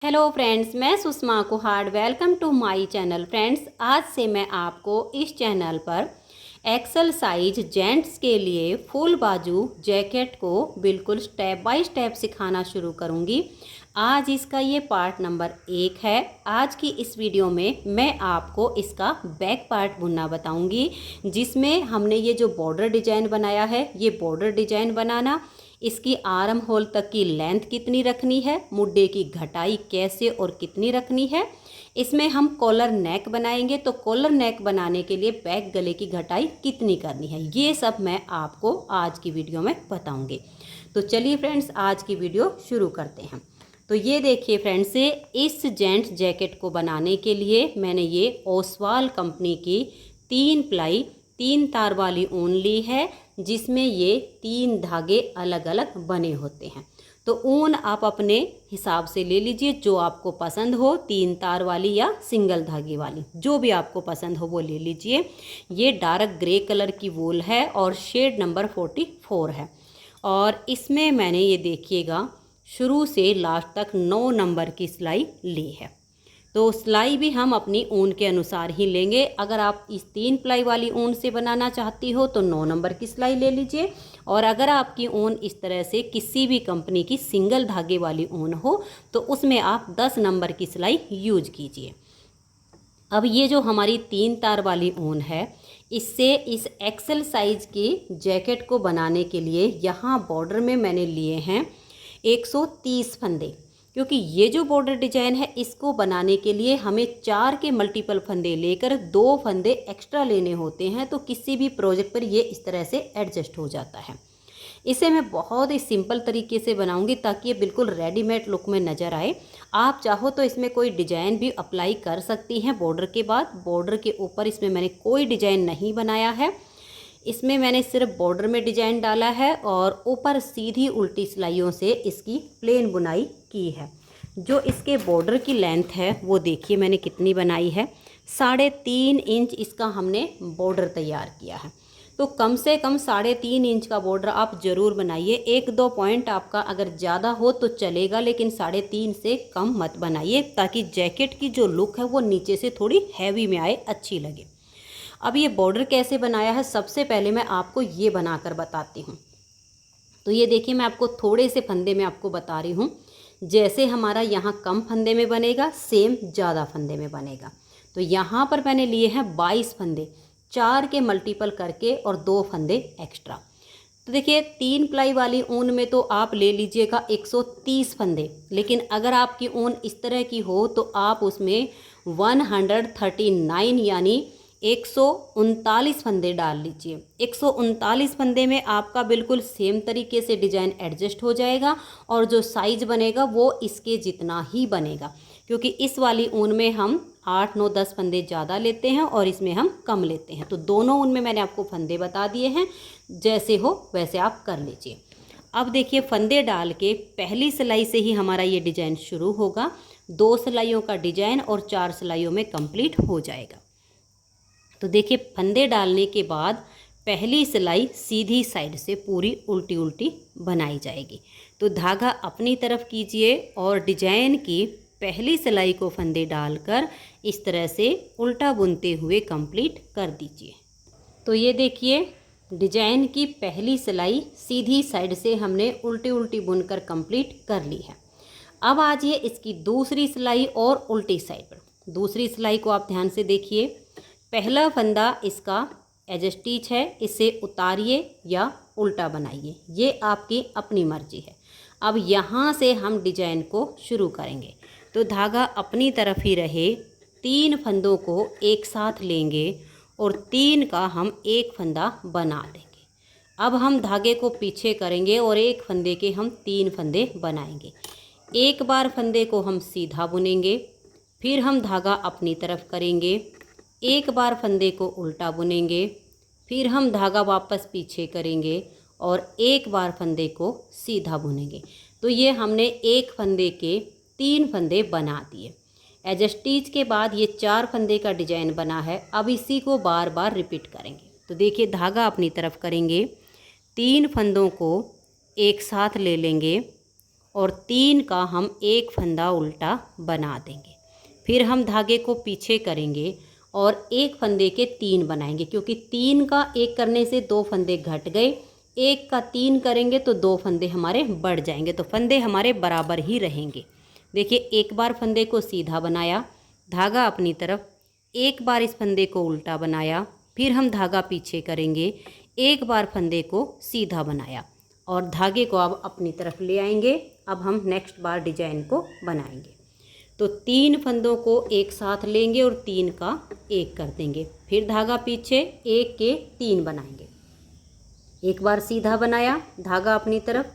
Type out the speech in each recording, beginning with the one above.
Hello friends, मैं Sushma Kuhad. Welcome to my channel. Friends, आज से मैं आपको इस चैनल पर एक्सल साइज जेंट्स के लिए फुल बाजू जैकेट को बिल्कुल स्टेप बाय स्टेप सिखाना शुरू करूंगी। आज इसका ये पार्ट नंबर 1 है। आज की इस वीडियो में मैं आपको इसका बैक पार्ट बुनना बताऊंगी, जिसमें हमने ये जो बॉर्डर डिजाइन बनाया है, ये बॉर्डर डिजाइन बनाना, इसकी आर्म होल तक की लेंथ कितनी रखनी है, मुड्डे की घटाई कैसे और कितनी रखनी है। इसमें हम कॉलर नेक बनाएंगे, तो कॉलर नेक बनाने के लिए बैक गले की घटाई कितनी करनी है, ये सब मैं आपको आज की वीडियो में बताऊंगी। तो चलिए फ्रेंड्स, आज की वीडियो शुरू करते हैं। तो ये देखिए फ्रेंड्स, इस जेंट्स जैकेट को बनाने के लिए मैंने ये ओसवाल कंपनी की 3 प्लाई 3 तार वाली ऊन ली है, जिसमें ये 3 धागे अलग अलग बने होते हैं। तो ऊन आप अपने हिसाब से ले लीजिए, जो आपको पसंद हो, 3 तार वाली या सिंगल धागे वाली, जो भी आपको पसंद हो वो ले लीजिए। ये डार्क ग्रे कलर की वूल है और शेड नंबर 44 है। और इसमें मैंने ये देखिएगा शुरू से लास्ट तक 9 नंबर की सिलाई ली है। तो सिलाई भी हम अपनी ऊन के अनुसार ही लेंगे। अगर आप इस 3 प्लाई वाली ऊन से बनाना चाहती हो तो 9 नंबर की सिलाई ले लीजिए, और अगर आपकी ऊन इस तरह से किसी भी कंपनी की सिंगल धागे वाली ऊन हो तो उसमें आप 10 नंबर की सिलाई यूज कीजिए। अब ये जो हमारी 3 तार वाली ऊन है, इससे इस एक्सल साइज की जैकेट को बनाने के लिए यहाँ बॉर्डर में मैंने लिए हैं 130 फंदे, क्योंकि ये जो बॉर्डर डिजाइन है इसको बनाने के लिए हमें 4 के मल्टीपल फंदे लेकर 2 फंदे एक्स्ट्रा लेने होते हैं। तो किसी भी प्रोजेक्ट पर ये इस तरह से एडजस्ट हो जाता है। इसे मैं बहुत ही सिंपल तरीके से बनाऊंगी ताकि ये बिल्कुल रेडीमेड लुक में नज़र आए। आप चाहो तो इसमें कोई डिजाइन भी अप्लाई कर सकती हैं बॉर्डर के बाद। बॉर्डर के ऊपर इसमें मैंने कोई डिजाइन नहीं बनाया है, इसमें मैंने सिर्फ बॉर्डर में डिजाइन डाला है और ऊपर सीधी उल्टी सिलाइयों से इसकी प्लेन बुनाई की है। जो इसके बॉर्डर की लेंथ है वो देखिए मैंने कितनी बनाई है, 3.5 इंच इसका हमने बॉर्डर तैयार किया है। तो कम से कम 3.5 इंच का बॉर्डर आप ज़रूर बनाइए। 1-2 पॉइंट आपका अगर ज़्यादा हो तो चलेगा, लेकिन 3.5 से कम मत बनाइए, ताकि जैकेट की जो लुक है वो नीचे से थोड़ी हैवी में आए, अच्छी लगे। अब ये बॉर्डर कैसे बनाया है, सबसे पहले मैं आपको ये बनाकर बताती हूँ। तो ये देखिए, मैं आपको थोड़े से फंदे में आपको बता रही हूँ। जैसे हमारा यहाँ कम फंदे में बनेगा, सेम ज़्यादा फंदे में बनेगा। तो यहाँ पर मैंने लिए हैं 22 फंदे, 4 के मल्टीपल करके और 2 फंदे एक्स्ट्रा। तो देखिए 3 प्लाई वाली ऊन में तो आप ले लीजिएगा 130 फंदे, लेकिन अगर आपकी ऊन इस तरह की हो तो आप उसमें 139 यानी 139 फंदे डाल लीजिए। 139 फंदे में आपका बिल्कुल सेम तरीके से डिजाइन एडजस्ट हो जाएगा, और जो साइज बनेगा वो इसके जितना ही बनेगा, क्योंकि इस वाली ऊन में हम 8, 9, 10 फंदे ज़्यादा लेते हैं और इसमें हम कम लेते हैं। तो दोनों ऊन में मैंने आपको फंदे बता दिए हैं, जैसे हो वैसे आप कर लीजिए। अब देखिए, फंदे डाल के पहली सिलाई से ही हमारा ये डिजाइन शुरू होगा। 2 सिलाइयों का डिजाइन और 4 सिलाइयों में कंप्लीट हो जाएगा। तो देखिए, फंदे डालने के बाद पहली सिलाई सीधी साइड से पूरी उल्टी उल्टी बनाई जाएगी। तो धागा अपनी तरफ कीजिए और डिजाइन की पहली सिलाई को फंदे डालकर इस तरह से उल्टा बुनते हुए कंप्लीट कर दीजिए। तो ये देखिए, डिजाइन की पहली सिलाई सीधी साइड से हमने उल्टी उल्टी बुनकर कंप्लीट कर ली है। अब आजिए इसकी दूसरी सिलाई और उल्टी साइड पर। दूसरी सिलाई को आप ध्यान से देखिए। पहला फंदा इसका एज स्टिच है, इसे उतारिए या उल्टा बनाइए, ये आपकी अपनी मर्जी है। अब यहाँ से हम डिजाइन को शुरू करेंगे। तो धागा अपनी तरफ ही रहे, 3 फंदों को एक साथ लेंगे और 3 का हम एक फंदा बना लेंगे। अब हम धागे को पीछे करेंगे और एक फंदे के हम 3 फंदे बनाएंगे। एक बार फंदे को हम सीधा बुनेंगे, फिर हम धागा अपनी तरफ करेंगे, एक बार फंदे को उल्टा बुनेंगे, फिर हम धागा वापस पीछे करेंगे और एक बार फंदे को सीधा बुनेंगे। तो ये हमने एक फंदे के 3 फंदे बना दिए। एज स्टिच के बाद ये 4 फंदे का डिजाइन बना है। अब इसी को बार बार रिपीट करेंगे। तो देखिए, धागा अपनी तरफ करेंगे, 3 फंदों को एक साथ ले लेंगे, और 3 का हम एक फंदा उल्टा बना देंगे। फिर हम धागे को पीछे करेंगे और एक फंदे के 3 बनाएंगे, क्योंकि 3 का एक करने से 2 फंदे घट गए, एक का 3 करेंगे तो 2 फंदे हमारे बढ़ जाएंगे, तो फंदे हमारे बराबर ही रहेंगे। देखिए, एक बार फंदे को सीधा बनाया, धागा अपनी तरफ, एक बार इस फंदे को उल्टा बनाया, फिर हम धागा पीछे करेंगे, एक बार फंदे को सीधा बनाया और धागे को अब अपनी तरफ ले आएंगे। अब हम नेक्स्ट बार डिजाइन को बनाएंगे। तो 3 फंदों को एक साथ लेंगे और 3 का एक कर देंगे, फिर धागा पीछे, एक के 3 बनाएंगे। एक बार सीधा बनाया, धागा अपनी तरफ,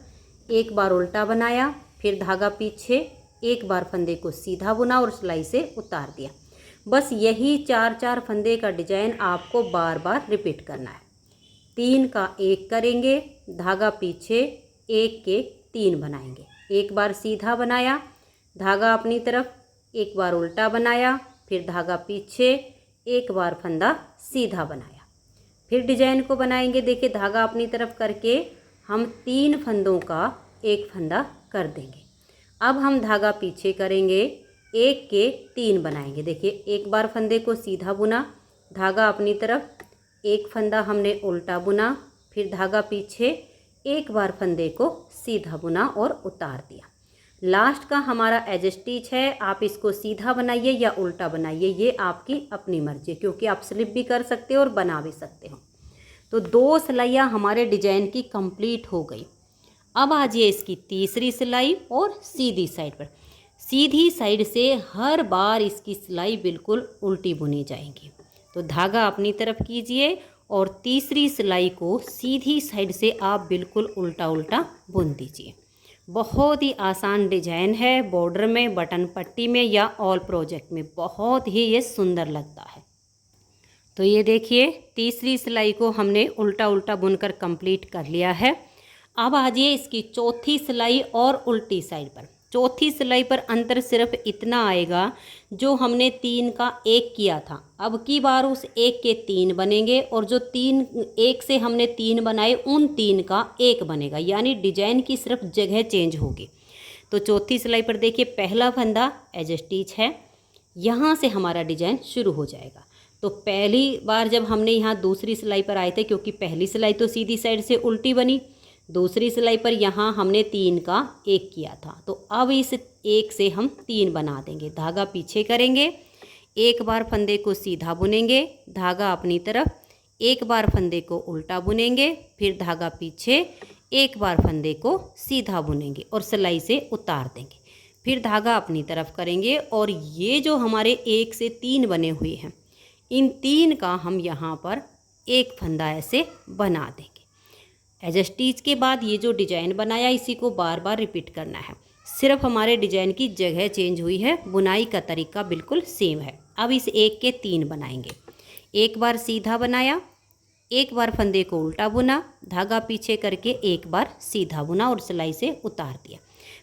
एक बार उल्टा बनाया, फिर धागा पीछे, एक बार फंदे को सीधा बुना और सिलाई से उतार दिया। बस यही 4-4 फंदे का डिजाइन आपको बार बार रिपीट करना है। 3 का एक करेंगे, धागा पीछे, एक के 3 बनाएंगे, एक बार सीधा बनाया, धागा अपनी तरफ, एक बार उल्टा बनाया, फिर धागा पीछे, एक बार फंदा सीधा बनाया, फिर डिजाइन को बनाएंगे। देखिए, धागा अपनी तरफ करके हम 3 फंदों का एक फंदा कर देंगे। अब हम धागा पीछे करेंगे, एक के 3 बनाएंगे। देखिए, एक बार फंदे को सीधा बुना, धागा अपनी तरफ, एक फंदा हमने उल्टा बुना, फिर धागा पीछे, एक बार फंदे को सीधा बुना और उतार दिया। लास्ट का हमारा एज स्टिच है। आप इसको सीधा बनाइए या उल्टा बनाइए, ये आपकी अपनी मर्जी है, क्योंकि आप स्लिप भी कर सकते हो और बना भी सकते हो। तो 2 सिलाइयाँ हमारे डिजाइन की कंप्लीट हो गई। अब आ जाइए इसकी तीसरी सिलाई और सीधी साइड पर। सीधी साइड से हर बार इसकी सिलाई बिल्कुल उल्टी बुनी जाएगी। तो धागा अपनी तरफ कीजिए और तीसरी सिलाई को सीधी साइड से आप बिल्कुल उल्टा उल्टा बुन दीजिए। बहुत ही आसान डिजाइन है, बॉर्डर में, बटन पट्टी में या ऑल प्रोजेक्ट में बहुत ही ये सुंदर लगता है। तो ये देखिए, तीसरी सिलाई को हमने उल्टा उल्टा बुनकर कंप्लीट कर लिया है। अब आ जाइए इसकी चौथी सिलाई और उल्टी साइड पर। चौथी सिलाई पर अंतर सिर्फ इतना आएगा, जो हमने 3 का एक किया था, अब की बार उस एक के 3 बनेंगे और जो 3 एक से हमने 3 बनाए उन 3 का एक बनेगा, यानी डिजाइन की सिर्फ जगह चेंज होगी। तो चौथी सिलाई पर देखिए, पहला फंदा एज स्टिच है, यहाँ से हमारा डिजाइन शुरू हो जाएगा। तो पहली बार जब हमने यहाँ दूसरी सिलाई पर आए थे, क्योंकि पहली सिलाई तो सीधी साइड से उल्टी बनी, दूसरी सिलाई पर यहाँ हमने 3 का एक किया था, तो अब इस एक से हम 3 बना देंगे। धागा पीछे करेंगे, एक बार फंदे को सीधा बुनेंगे, धागा अपनी तरफ, एक बार फंदे को उल्टा बुनेंगे, फिर धागा पीछे, एक बार फंदे को सीधा बुनेंगे और सिलाई से उतार देंगे, फिर धागा अपनी तरफ करेंगे। और ये जो हमारे 1 से 3 बने हुए हैं, इन 3 का हम यहाँ पर एक फंदा ऐसे बना देंगे। एज स्टिच के बाद ये जो डिजाइन बनाया, इसी को बार बार रिपीट करना है। सिर्फ हमारे डिजाइन की जगह चेंज हुई है, बुनाई का तरीका बिल्कुल सेम है। अब इस एक के 3 बनाएंगे। एक बार सीधा बनाया, एक बार फंदे को उल्टा बुना, धागा पीछे करके एक बार सीधा बुना और सिलाई से उतार दिया,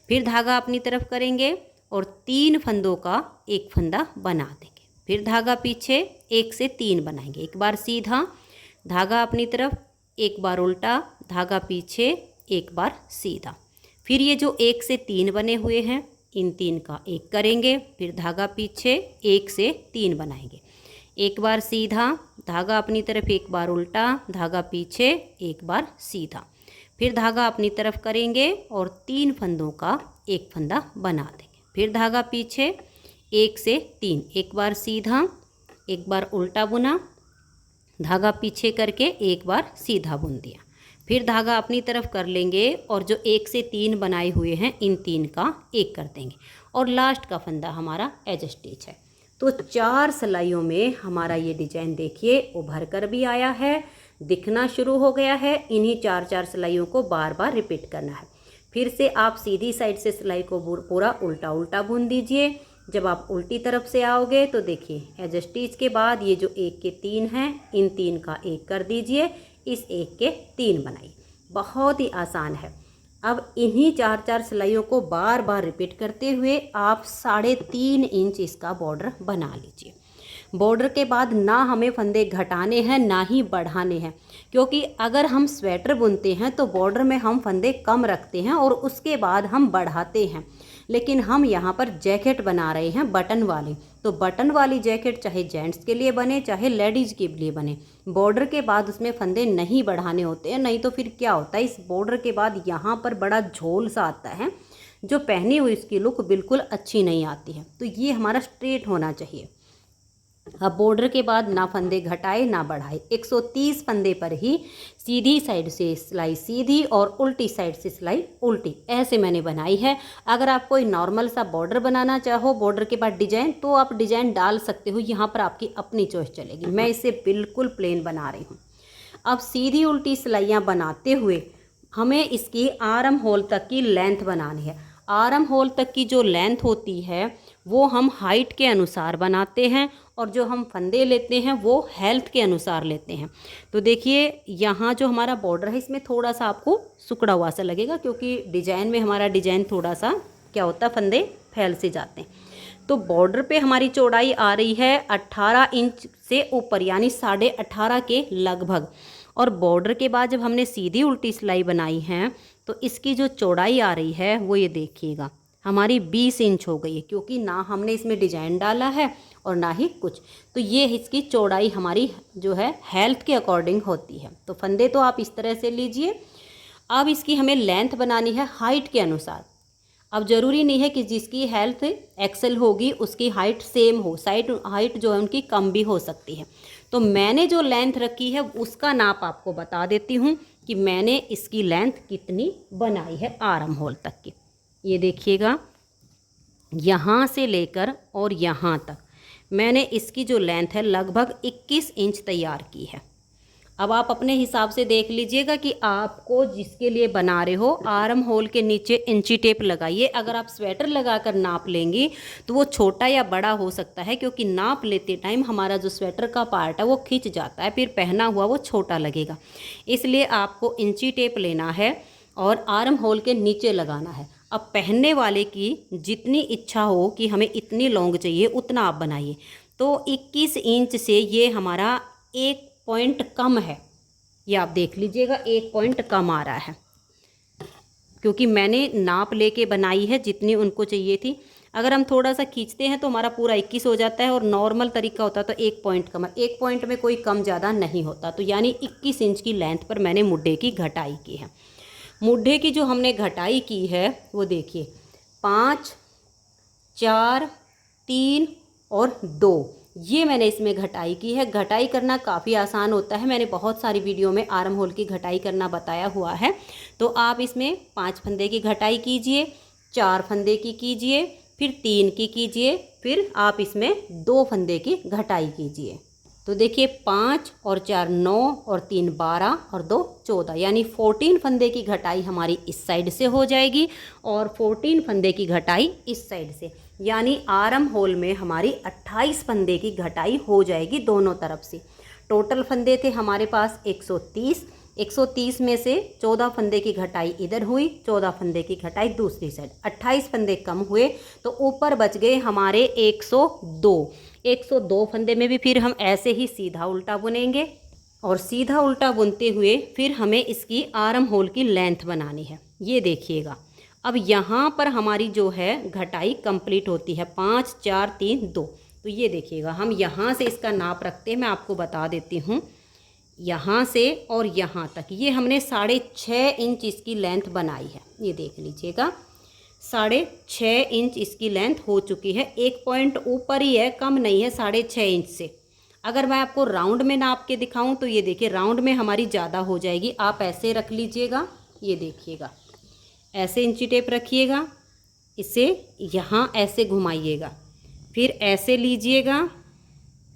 फिर धागा अपनी तरफ करेंगे और 3 फंदों का एक फंदा बना देंगे, फिर धागा पीछे, 1 से 3 बनाएंगे, एक बार सीधा, धागा अपनी तरफ, एक बार उल्टा, धागा पीछे, एक बार सीधा, फिर ये जो 1 से 3 बने हुए हैं, इन 3 का एक करेंगे, फिर धागा पीछे, 1 से 3 बनाएंगे, एक बार सीधा, धागा अपनी तरफ, एक बार उल्टा, धागा पीछे, एक बार सीधा, फिर धागा अपनी तरफ करेंगे और 3 फंदों का एक फंदा बना देंगे, फिर धागा पीछे, 1 से 3, एक बार सीधा, एक बार उल्टा बुना, धागा पीछे करके एक बार सीधा बुन दिया, फिर धागा अपनी तरफ कर लेंगे और जो 1 से 3 बनाए हुए हैं, इन 3 का एक कर देंगे और लास्ट का फंदा हमारा एज स्टिच है। तो 4 सिलाइयों में हमारा ये डिजाइन देखिए उभर कर भी आया है, दिखना शुरू हो गया है। इन्हीं 4-4 सिलाइयों को बार बार रिपीट करना है। फिर से आप सीधी साइड से सिलाई को पूरा उल्टा उल्टा बुन दीजिए। जब आप उल्टी तरफ से आओगे तो देखिए एज स्टिच के बाद ये जो 1 के 3 हैं, इन 3 का एक कर दीजिए, इस 1 के 3 बनाइए। बहुत ही आसान है। अब इन्हीं 4-4 सिलाइयों को बार बार रिपीट करते हुए आप 3.5 इंच इसका बॉर्डर बना लीजिए। बॉर्डर के बाद ना हमें फंदे घटाने हैं ना ही बढ़ाने हैं, क्योंकि अगर हम स्वेटर बुनते हैं तो बॉर्डर में हम फंदे कम रखते हैं और उसके बाद हम बढ़ाते हैं। लेकिन हम यहाँ पर जैकेट बना रहे हैं बटन वाली, तो बटन वाली जैकेट चाहे जेंट्स के लिए बने चाहे लेडीज़ के लिए बने, बॉर्डर के बाद उसमें फंदे नहीं बढ़ाने होते हैं। नहीं तो फिर क्या होता है, इस बॉर्डर के बाद यहाँ पर बड़ा झोल सा आता है, जो पहनी हुई इसकी लुक बिल्कुल अच्छी नहीं आती है। तो ये हमारा स्ट्रेट होना चाहिए। अब बॉर्डर के बाद ना फंदे घटाए ना बढ़ाए, 130 फंदे पर ही सीधी साइड से सिलाई सीधी और उल्टी साइड से सिलाई उल्टी, ऐसे मैंने बनाई है। अगर आप कोई नॉर्मल सा बॉर्डर बनाना चाहो बॉर्डर के बाद डिजाइन, तो आप डिजाइन डाल सकते हो, यहाँ पर आपकी अपनी चॉइस चलेगी। मैं इसे बिल्कुल प्लेन बना रही हूँ। अब सीधी उल्टी सिलाइयाँ बनाते हुए हमें इसकी आर्म होल तक की लेंथ बनानी है। आर्म होल तक की जो लेंथ होती है वो हम हाइट के अनुसार बनाते हैं, और जो हम फंदे लेते हैं वो हेल्थ के अनुसार लेते हैं। तो देखिए यहाँ जो हमारा बॉर्डर है इसमें थोड़ा सा आपको सुकड़ा हुआ सा लगेगा, क्योंकि डिजाइन में हमारा डिजाइन थोड़ा सा क्या होता है, फंदे फैल से जाते हैं। तो बॉर्डर पे हमारी चौड़ाई आ रही है 18 इंच से ऊपर, यानी 18.5 के लगभग। और बॉर्डर के बाद जब हमने सीधी उल्टी सिलाई बनाई है तो इसकी जो चौड़ाई आ रही है वो ये देखिएगा हमारी 20 इंच हो गई है, क्योंकि ना हमने इसमें डिजाइन डाला है और ना ही कुछ। तो ये इसकी चौड़ाई हमारी जो है हेल्थ के अकॉर्डिंग होती है। तो फंदे तो आप इस तरह से लीजिए। अब इसकी हमें लेंथ बनानी है हाइट के अनुसार। अब ज़रूरी नहीं है कि जिसकी हेल्थ एक्सेल होगी उसकी हाइट सेम हो, हाइट जो है उनकी कम भी हो सकती है। तो मैंने जो लेंथ रखी है उसका नाप आपको बता देती हूँ कि मैंने इसकी लेंथ कितनी बनाई है आर्म होल तक की। ये देखिएगा यहाँ से लेकर और यहाँ तक मैंने इसकी जो लेंथ है लगभग 21 इंच तैयार की है। अब आप अपने हिसाब से देख लीजिएगा कि आपको जिसके लिए बना रहे हो आर्म होल के नीचे इंची टेप लगाइए। अगर आप स्वेटर लगाकर नाप लेंगी तो वो छोटा या बड़ा हो सकता है, क्योंकि नाप लेते टाइम हमारा जो स्वेटर का पार्ट है वो खिंच जाता है, फिर पहना हुआ वो छोटा लगेगा। इसलिए आपको इंची टेप लेना है और आर्म होल के नीचे लगाना है। अब पहनने वाले की जितनी इच्छा हो कि हमें इतनी लॉन्ग चाहिए उतना आप बनाइए। तो 21 इंच से ये हमारा 1 पॉइंट कम है, ये आप देख लीजिएगा 1 पॉइंट कम आ रहा है, क्योंकि मैंने नाप लेके बनाई है जितनी उनको चाहिए थी। अगर हम थोड़ा सा खींचते हैं तो हमारा पूरा 21 हो जाता है, और नॉर्मल तरीका होता तो 1 पॉइंट कम है। 1 पॉइंट में कोई कम ज़्यादा नहीं होता। तो यानी 21 इंच की लेंथ पर मैंने मुड्ढे की घटाई की है। मुड्ढे की जो हमने घटाई की है वो देखिए 5, 4, 3 और 2, ये मैंने इसमें घटाई की है। घटाई करना काफ़ी आसान होता है, मैंने बहुत सारी वीडियो में आर्म होल की घटाई करना बताया हुआ है। तो आप इसमें 5 फंदे की घटाई कीजिए, 4 फंदे की कीजिए, फिर 3 की कीजिए, फिर आप इसमें 2 फंदे की घटाई कीजिए। तो देखिए 5 और 4 9 और 3 12 और 2 14, यानी 14 फंदे की घटाई हमारी इस साइड से हो जाएगी और 14 फंदे की घटाई इस साइड से, यानी आर्म होल में हमारी 28 फंदे की घटाई हो जाएगी दोनों तरफ से। टोटल फंदे थे हमारे पास 130 में से 14 फंदे की घटाई इधर हुई, 14 फंदे की घटाई दूसरी साइड, 28 फंदे कम हुए, तो ऊपर बच गए हमारे 102 फंदे में भी फिर हम ऐसे ही सीधा उल्टा बुनेंगे, और सीधा उल्टा बुनते हुए फिर हमें इसकी आर्म होल की लेंथ बनानी है। ये देखिएगा अब यहाँ पर हमारी जो है घटाई कंप्लीट होती है 5 4 3 2। तो ये देखिएगा हम यहाँ से इसका नाप रखते हैं, मैं आपको बता देती हूँ। यहाँ से और यहाँ तक ये हमने 6.5 इंच इसकी लेंथ बनाई है। ये देख लीजिएगा 6.5 इंच इसकी लेंथ हो चुकी है। 1 पॉइंट ऊपर ही है, कम नहीं है 6.5 इंच से। अगर मैं आपको राउंड में नाप के दिखाऊं तो ये देखिए राउंड में हमारी ज़्यादा हो जाएगी। आप ऐसे रख लीजिएगा, ये देखिएगा ऐसे इंची टेप रखिएगा, इसे यहाँ ऐसे घुमाइएगा, फिर ऐसे लीजिएगा,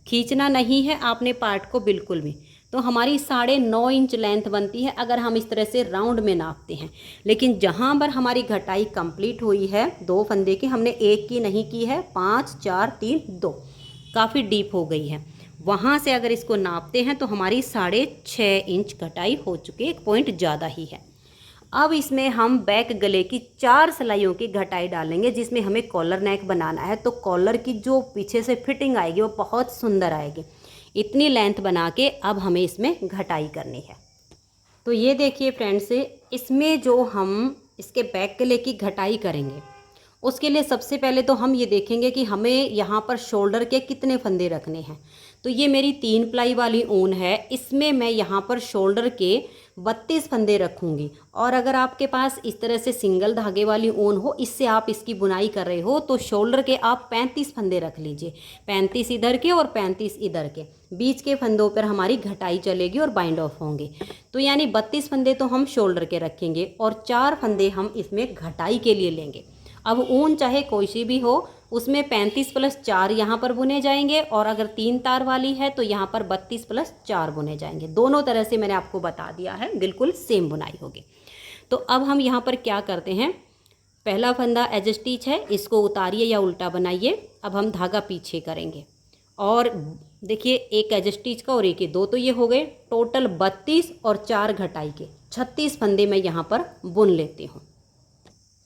खींचना नहीं है आपने पार्ट को बिल्कुल भी। तो हमारी 9.5 इंच लेंथ बनती है अगर हम इस तरह से राउंड में नापते हैं। लेकिन जहाँ पर हमारी घटाई कंप्लीट हुई है 2 फंदे की, हमने एक की नहीं की है, 5 4 3 2 काफ़ी डीप हो गई है, वहाँ से अगर इसको नापते हैं तो हमारी 6.5 इंच घटाई हो चुकी है, 1 पॉइंट ज़्यादा ही है। अब इसमें हम बैक गले की 4 सिलाइयों की घटाई डालेंगे, जिसमें हमें कॉलर नेक बनाना है। तो कॉलर की जो पीछे से फिटिंग आएगी वो बहुत सुंदर आएगी। इतनी लेंथ बना के अब हमें इसमें घटाई करनी है। तो ये देखिए फ्रेंड्स, इसमें जो हम इसके बैक गले की घटाई करेंगे उसके लिए सबसे पहले तो हम ये देखेंगे कि हमें यहाँ पर शोल्डर के कितने फंदे रखने हैं। तो ये मेरी 3 प्लाई वाली ऊन है, इसमें मैं यहाँ पर शोल्डर के 32 फंदे रखूँगी। और अगर आपके पास इस तरह से सिंगल धागे वाली ऊन हो, इससे आप इसकी बुनाई कर रहे हो, तो शोल्डर के आप 35 फंदे रख लीजिए। 35 इधर के और 35 इधर के, बीच के फंदों पर हमारी घटाई चलेगी और बाइंड ऑफ होंगे। तो यानी 32 फंदे तो हम शोल्डर के रखेंगे और 4 फंदे हम इसमें घटाई के लिए लेंगे। अब ऊन चाहे कोई सी भी हो, उसमें 35 + 4 यहाँ पर बुने जाएंगे, और अगर 3 तार वाली है तो यहाँ पर 32 + 4 बुने जाएंगे। दोनों तरह से मैंने आपको बता दिया है, बिल्कुल सेम बुनाई होगी। तो अब हम यहाँ पर क्या करते हैं, पहला फंदा एज स्टिच है, इसको उतारिए या उल्टा बनाइए। अब हम धागा पीछे करेंगे और देखिए एक एज स्टिच का और एक ही, 2 तो ये हो गए टोटल 32 और 4 घटाई के 36 फंदे मैं यहाँ पर बुन लेती हूँ।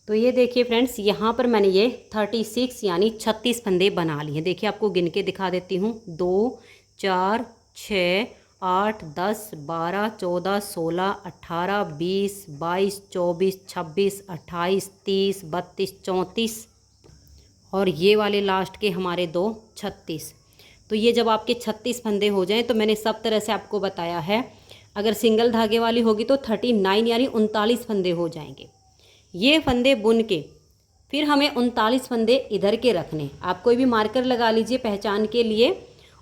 तो ये देखिए फ्रेंड्स, यहाँ पर मैंने ये 36 यानी 36 फंदे बना लिए। देखिए आपको गिन के दिखा देती हूँ, 2 4 6 8 10 12 14 16 18 20 22 24 26 28 30 32 34 और ये वाले लास्ट के हमारे 2 36। तो ये जब आपके 36 फंदे हो जाएं, तो मैंने सब तरह से आपको बताया है। अगर सिंगल धागे वाली होगी तो 39 यानी 39 फंदे हो जाएंगे। ये फंदे बुन के फिर हमें 39 फंदे इधर के रखने। आप कोई भी मार्कर लगा लीजिए पहचान के लिए।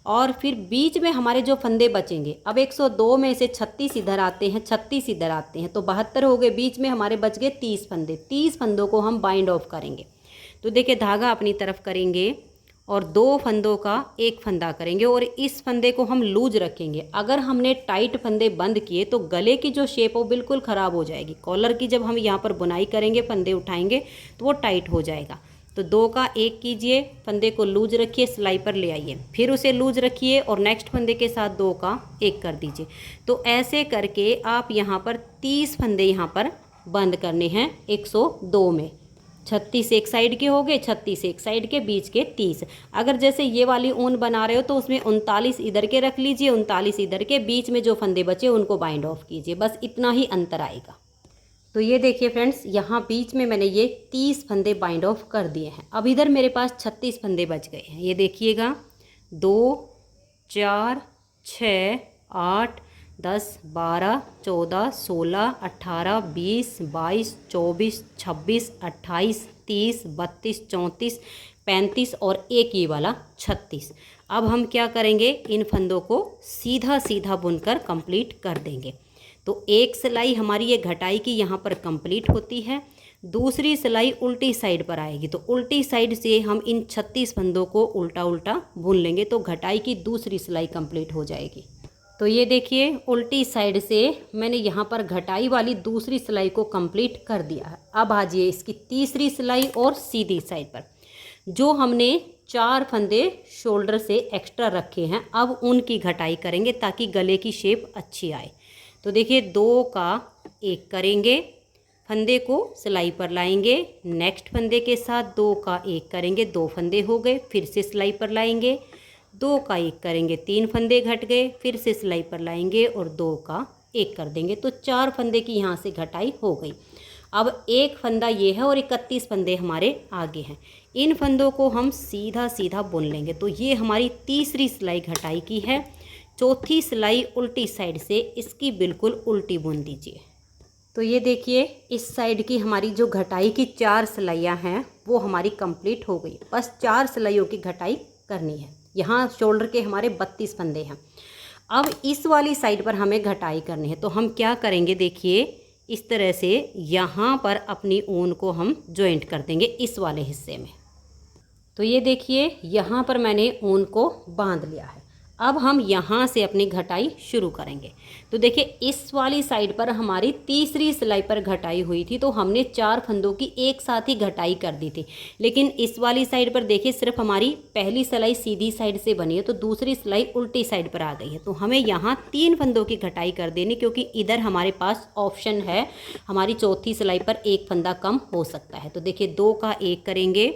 और फिर बीच में हमारे जो फंदे बचेंगे, अब 102 में से 36 इधर आते हैं, 36 इधर आते हैं, तो 72 हो गए। बीच में हमारे बच गए 30 फंदे। 30 फंदों को हम बाइंड ऑफ करेंगे। तो देखिए धागा अपनी तरफ करेंगे और 2 फंदों का एक फंदा करेंगे और इस फंदे को हम लूज रखेंगे। अगर हमने टाइट फंदे बंद किए तो गले की जो शेप हो बिल्कुल ख़राब हो जाएगी। कॉलर की जब हम यहाँ पर बुनाई करेंगे, फंदे उठाएंगे तो वो टाइट हो जाएगा। तो 2 का एक कीजिए, फंदे को लूज रखिए, सिलाई पर ले आइए, फिर उसे लूज रखिए और नेक्स्ट फंदे के साथ 2 का एक कर दीजिए। तो ऐसे करके आप यहाँ पर 30 फंदे यहाँ पर बंद करने हैं 102 में। 36 एक साइड के हो गए, 36 एक साइड के, बीच के 30। अगर जैसे ये वाली ऊन बना रहे हो तो उसमें 39 इधर के रख लीजिए, 39 इधर के, बीच में जो फंदे बचे उनको बाइंड ऑफ कीजिए। बस इतना ही अंतर आएगा। तो ये देखिए फ्रेंड्स, यहाँ बीच में मैंने ये 30 फंदे बाइंड ऑफ कर दिए हैं। अब इधर मेरे पास 36 फंदे बच गए हैं। ये देखिएगा, 2 4 6 8 10 12 14 16 18 20 22 24 26 28 30 32 34 35 और एक ये वाला 36। अब हम क्या करेंगे, इन फंदों को सीधा सीधा बुनकर कंप्लीट कर देंगे। तो एक सिलाई हमारी ये घटाई की यहाँ पर कंप्लीट होती है, दूसरी सिलाई उल्टी साइड पर आएगी। तो उल्टी साइड से हम इन 36 फंदों को उल्टा उल्टा बुन लेंगे तो घटाई की दूसरी सिलाई कंप्लीट हो जाएगी। तो ये देखिए उल्टी साइड से मैंने यहाँ पर घटाई वाली दूसरी सिलाई को कंप्लीट कर दिया है। अब आ जाइए इसकी तीसरी सिलाई और सीधी साइड पर। जो हमने 4 फंदे शोल्डर से एक्स्ट्रा रखे हैं, अब उनकी घटाई करेंगे ताकि गले की शेप अच्छी आए। तो देखिए 2 का एक करेंगे, फंदे को सिलाई पर लाएंगे, नेक्स्ट फंदे के साथ 2 का एक करेंगे, 2 फंदे हो गए, फिर से सिलाई पर लाएंगे, 2 का एक करेंगे, 3 फंदे घट गए, फिर से सिलाई पर लाएंगे और 2 का एक कर देंगे। तो 4 फंदे की यहाँ से घटाई हो गई। अब एक फंदा ये है और 31 फंदे हमारे आगे हैं। इन फंदों को हम सीधा सीधा बुन लेंगे। तो ये हमारी तीसरी सिलाई घटाई की है। चौथी सिलाई उल्टी साइड से इसकी बिल्कुल उल्टी बुन दीजिए। तो ये देखिए इस साइड की हमारी जो घटाई की 4 सिलाइयाँ हैं वो हमारी कंप्लीट हो गई। बस 4 सिलाइयों की घटाई करनी है। यहाँ शोल्डर के हमारे 32 फंदे हैं। अब इस वाली साइड पर हमें घटाई करनी है। तो हम क्या करेंगे, देखिए इस तरह से यहाँ पर अपनी ऊन को हम जॉइंट कर देंगे इस वाले हिस्से में। तो ये देखिए यहाँ पर मैंने ऊन को बांध लिया है। अब हम यहाँ से अपनी घटाई शुरू करेंगे। तो देखिए इस वाली साइड पर हमारी तीसरी सिलाई पर घटाई हुई थी, तो हमने 4 फंदों की एक साथ ही घटाई कर दी थी। लेकिन इस वाली साइड पर देखिए सिर्फ हमारी पहली सिलाई सीधी साइड से बनी है, तो दूसरी सिलाई उल्टी साइड पर आ गई है। तो हमें यहाँ 3 फंदों की घटाई कर देनी, क्योंकि इधर हमारे पास ऑप्शन है हमारी चौथी सिलाई पर एक फंदा कम हो सकता है। तो देखिए 2 का 1 करेंगे,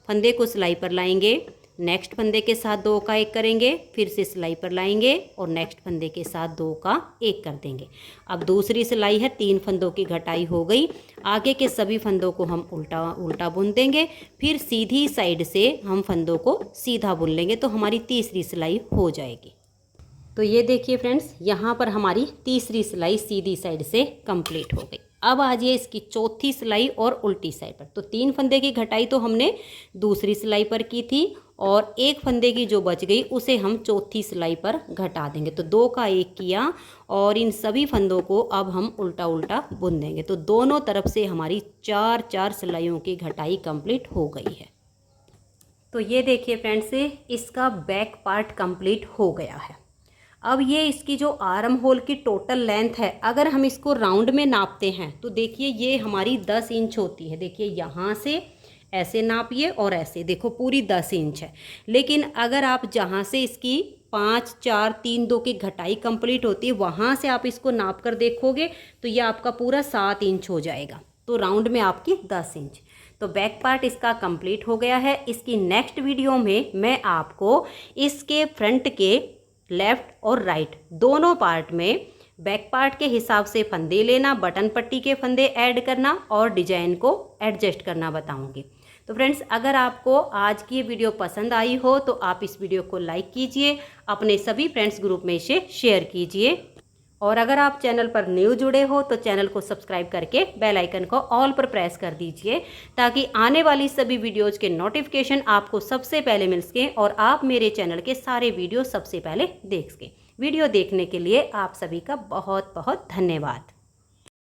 फंदे को सिलाई पर लाएंगे, नेक्स्ट फंदे के साथ 2 का 1 करेंगे, फिर से सिलाई पर लाएंगे और नेक्स्ट फंदे के साथ 2 का 1 कर देंगे। अब दूसरी सिलाई है, 3 फंदों की घटाई हो गई। आगे के सभी फंदों को हम उल्टा उल्टा बुन देंगे, फिर सीधी साइड से हम फंदों को सीधा बुन लेंगे, तो हमारी तीसरी सिलाई हो जाएगी। तो ये देखिए फ्रेंड्स, यहाँ पर हमारी तीसरी सिलाई सीधी साइड से कंप्लीट हो गई। अब आ जाइए इसकी चौथी सिलाई और उल्टी साइड पर। तो 3 फंदे की घटाई तो हमने दूसरी सिलाई पर की थी, और एक फंदे की जो बच गई उसे हम चौथी सिलाई पर घटा देंगे। तो 2 का 1 किया और इन सभी फंदों को अब हम उल्टा उल्टा बुन देंगे। तो दोनों तरफ से हमारी 4 सिलाइयों की घटाई कंप्लीट हो गई है। तो ये देखिए फ्रेंड्स, इसका बैक पार्ट कंप्लीट हो गया है। अब ये इसकी जो आर्म होल की टोटल लेंथ है, अगर हम इसको राउंड में नापते हैं तो देखिए ये हमारी 10 इंच होती है। देखिए यहाँ से ऐसे नापिए और ऐसे देखो पूरी 10 इंच है। लेकिन अगर आप जहाँ से इसकी 5, 4, 3, 2 की घटाई कंप्लीट होती है वहाँ से आप इसको नाप कर देखोगे तो ये आपका पूरा 7 इंच हो जाएगा। तो राउंड में आपकी 10 इंच। तो बैक पार्ट इसका कंप्लीट हो गया है। इसकी नेक्स्ट वीडियो में मैं आपको इसके फ्रंट के लेफ़्ट और राइट दोनों पार्ट में बैक पार्ट के हिसाब से फंदे लेना, बटन पट्टी के फंदे ऐड करना और डिजाइन को एडजस्ट करना बताऊंगी। तो फ्रेंड्स, अगर आपको आज की ये वीडियो पसंद आई हो तो आप इस वीडियो को लाइक कीजिए, अपने सभी फ्रेंड्स ग्रुप में इसे शेयर कीजिए, और अगर आप चैनल पर न्यू जुड़े हो तो चैनल को सब्सक्राइब करके बेल आइकन को ऑल पर प्रेस कर दीजिए, ताकि आने वाली सभी वीडियोज़ के नोटिफिकेशन आपको सबसे पहले मिल सकें और आप मेरे चैनल के सारे वीडियो सबसे पहले देख सकें। वीडियो देखने के लिए आप सभी का बहुत बहुत धन्यवाद।